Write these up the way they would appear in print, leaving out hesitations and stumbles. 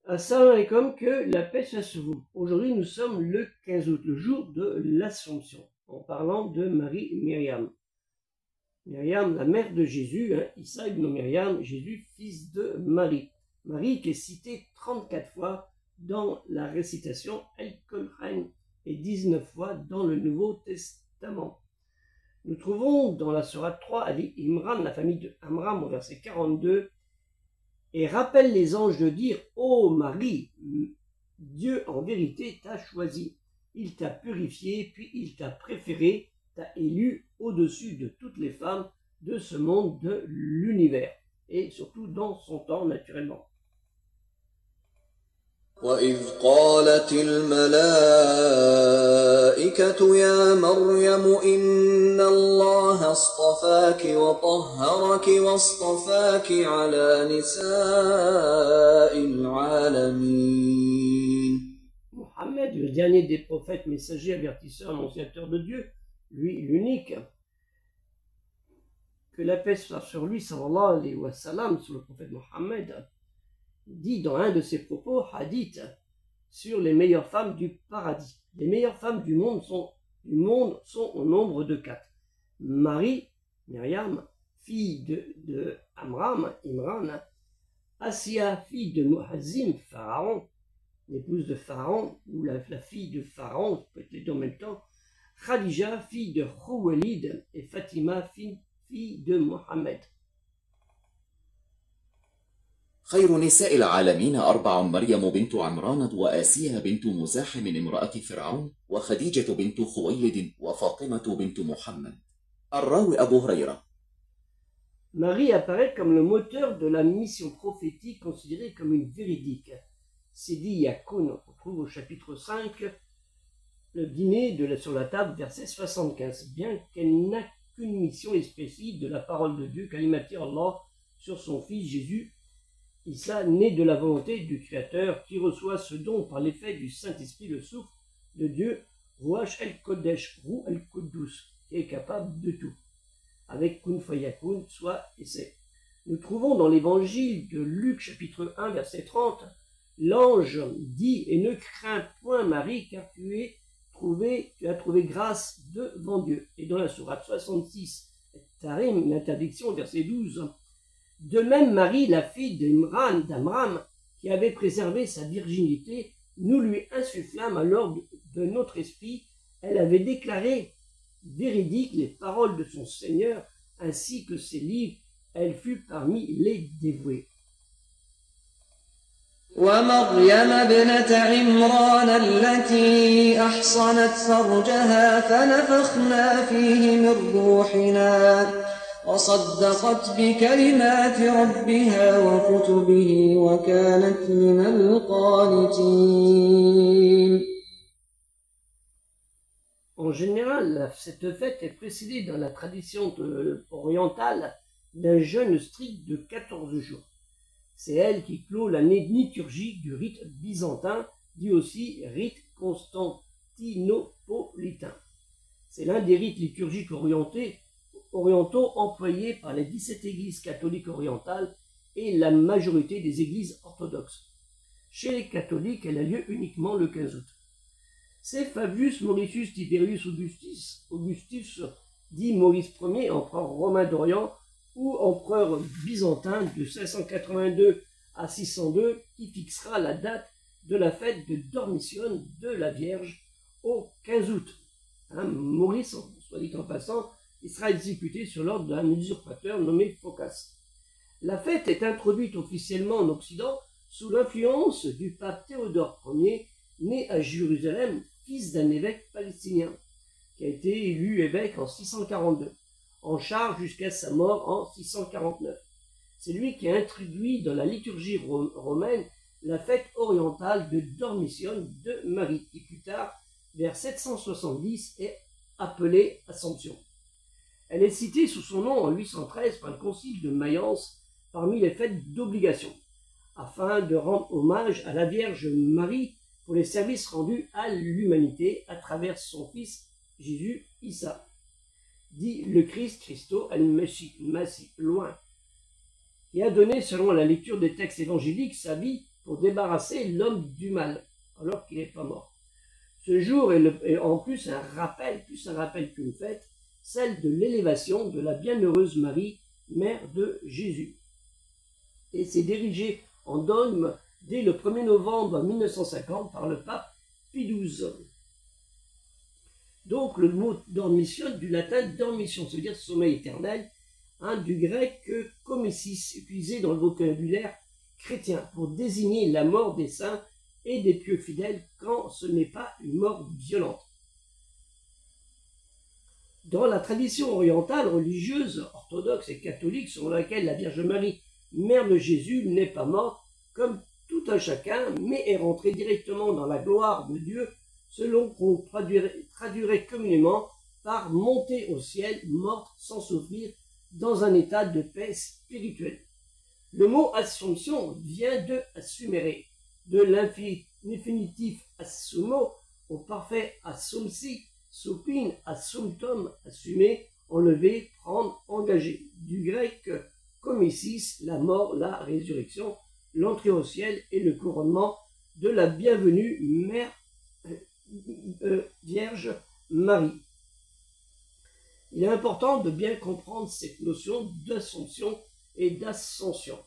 Assalamu alaikum, que la paix soit sur vous. Aujourd'hui, nous sommes le 15 août, le jour de l'Assomption, en parlant de Marie Myriam. Myriam, la mère de Jésus, Issa ibn Myriam, Jésus, fils de Marie. Marie qui est citée 34 fois dans la récitation El-Kolchaim et 19 fois dans le Nouveau Testament. Nous trouvons dans la sourate 3 Ali Imran, la famille de Amram, au verset 42, et rappelle les anges de dire « Ô Marie, Dieu en vérité t'a choisi, il t'a purifié, puis il t'a préféré, t'a élu au-dessus de toutes les femmes de ce monde, de l'univers, et surtout dans son temps naturellement. » وَإِذْ قَالَتِ الْمَلَائِكَةُ يَا مَرْيَمُ إِنَّ اللَّهَ اصْطَفَاكِ وَطَهَّرَكِ وَاصْطَفَاكِ عَلَى نِسَاءِ الْعَالَمِينَ. Mohammed, le dernier des prophètes, messagers, avertisseurs, annonciateurs de Dieu, lui l'unique, que la paix soit sur lui, sallallahu alayhi wa sallam, sur le prophète Mohammed, dit dans un de ses propos, hadith, sur les meilleures femmes du paradis. Les meilleures femmes du monde sont au nombre de 4. Marie, Myriam, fille de Amram, Imran, Asiya, fille de Muhazim, Pharaon, l'épouse de Pharaon, ou la fille de Pharaon, peut être les deux en même temps, Khadija, fille de Khuwaylid, et Fatima, fille de Mohammed. خير نساء العالمين 4: مريم بنت عمران، وآسيا بنت مزاحم امرأة فرعون، وخديجة بنت خويلد، وفاطمة بنت محمد. الراوي أبو هريرة. Marie apparaît comme le moteur de la mission prophétique considérée comme une véridique. Sidi Yakoun, on trouve au chapitre 5, le dîner sur la table, verset 75, bien qu'elle n'a qu'une mission expressive de la parole de Dieu, Kalimati Allah, sur son fils Jésus, Issa, né de la volonté du Créateur, qui reçoit ce don par l'effet du Saint-Esprit, le souffle de Dieu, Ruach el-Kodesh, Ruh el-Koddous, qui est capable de tout, avec Kun Fayakun, soit et c'est. Nous trouvons dans l'évangile de Luc, chapitre 1, verset 30, l'ange dit « Et ne crains point Marie, car tu as trouvé grâce devant Dieu. » Et dans la sourate 66, Tarim, l'interdiction, verset 12, de même, Marie, la fille d'Amram, qui avait préservé sa virginité, nous lui insufflâmes alors de notre esprit. Elle avait déclaré véridiques les paroles de son Seigneur, ainsi que ses livres. Elle fut parmi les dévoués. ومريم ابنة عمران التي أحصنت فرجها فنفخنا فيه من روحنا وصدقت بكلمات ربها وكتبه وكانت من القانتين. En général, cette fête est précédée dans la tradition orientale d'un jeûne strict de 14 jours. C'est elle qui clôt l'année liturgique du rite byzantin, dit aussi rite constantinopolitain. C'est l'un des rites liturgiques orientaux employés par les 17 églises catholiques orientales et la majorité des églises orthodoxes. Chez les catholiques, elle a lieu uniquement le 15 août. C'est Fabius Mauricius Tiberius Augustus, dit Maurice Ier, empereur romain d'Orient, ou empereur byzantin de 582 à 602, qui fixera la date de la fête de Dormition de la Vierge au 15 août. Maurice, soit dit en passant, il sera exécuté sur l'ordre d'un usurpateur nommé Phocas. La fête est introduite officiellement en Occident sous l'influence du pape Théodore Ier, né à Jérusalem, fils d'un évêque palestinien, qui a été élu évêque en 642. En charge jusqu'à sa mort en 649. C'est lui qui a introduit dans la liturgie romaine la fête orientale de Dormition de Marie, qui plus tard, vers 770, est appelée Assomption. Elle est citée sous son nom en 813 par le concile de Mayence parmi les fêtes d'obligation, afin de rendre hommage à la Vierge Marie pour les services rendus à l'humanité à travers son fils Jésus Issa. Dit le Christ, Christo, al-Messie, loin, qui a donné, selon la lecture des textes évangéliques, sa vie pour débarrasser l'homme du mal, alors qu'il n'est pas mort. Ce jour est en plus un rappel qu'une fête, celle de l'élévation de la bienheureuse Marie, mère de Jésus. Et c'est dirigé en dogme dès le 1er novembre 1950 par le pape Pie XII. Donc le mot dormition, du latin dormition, ça veut dire sommeil éternel, du grec komesis, utilisé dans le vocabulaire chrétien pour désigner la mort des saints et des pieux fidèles quand ce n'est pas une mort violente. Dans la tradition orientale religieuse, orthodoxe et catholique, selon laquelle la Vierge Marie, mère de Jésus, n'est pas morte comme tout un chacun, mais est rentrée directement dans la gloire de Dieu, selon qu'on traduirait communément par monter au ciel, morte sans souffrir, dans un état de paix spirituelle. Le mot assomption vient de assumere, de l'infinitif assumo au parfait assumsi, supine, assumptum, assumer, enlever, prendre, engager. Du grec komesis, la mort, la résurrection, l'entrée au ciel et le couronnement de la bienvenue Mère Vierge Marie. Il est important de bien comprendre cette notion d'assomption et d'ascension.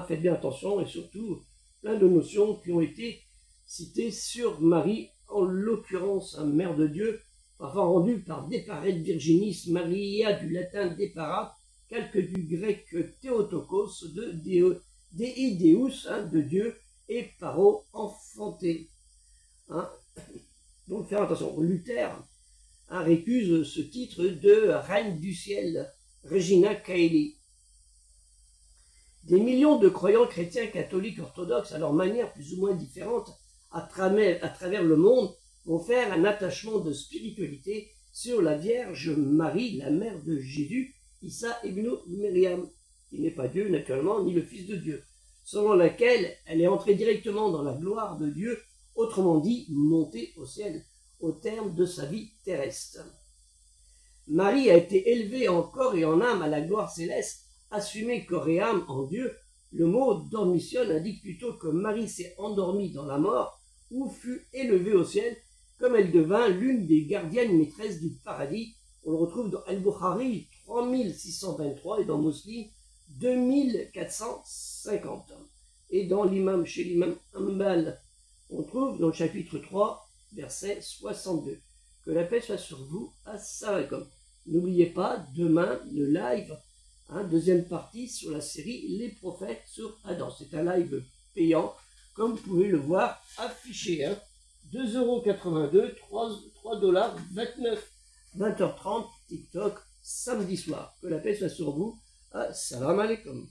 Faites bien attention, et surtout plein de notions qui ont été citées sur Marie, en l'occurrence Mère de Dieu, parfois rendue par Deparet Virginis Maria, du latin Deparat, calque du grec Theotokos, de Dei Deus, de Dieu, et Paro, enfanté. Donc faire attention. Luther récuse ce titre de Reine du ciel, Regina Caeli. Des millions de croyants chrétiens, catholiques, orthodoxes, à leur manière plus ou moins différente, à travers le monde, vont faire un attachement de spiritualité sur la Vierge Marie, la mère de Jésus, Issa ibn Myriam, qui n'est pas Dieu naturellement, ni le Fils de Dieu, selon laquelle elle est entrée directement dans la gloire de Dieu, autrement dit, montée au ciel, au terme de sa vie terrestre. Marie a été élevée en corps et en âme à la gloire céleste, assumée corps et âme en Dieu. Le mot dormition indique plutôt que Marie s'est endormie dans la mort ou fut élevée au ciel, comme elle devint l'une des gardiennes maîtresses du paradis. On le retrouve dans Al-Bukhari 3623 et dans Muslim 2450. Et dans chez l'imam Hanbal, on trouve dans le chapitre 3, verset 62. Que la paix soit sur vous. Assalamu alaikum. N'oubliez pas, demain, le live, deuxième partie sur la série Les prophètes sur Adam. C'est un live payant, comme vous pouvez le voir affiché. 2,82 €, 3,29 $, 20h30, TikTok, samedi soir. Que la paix soit sur vous. Assalamu alaikum.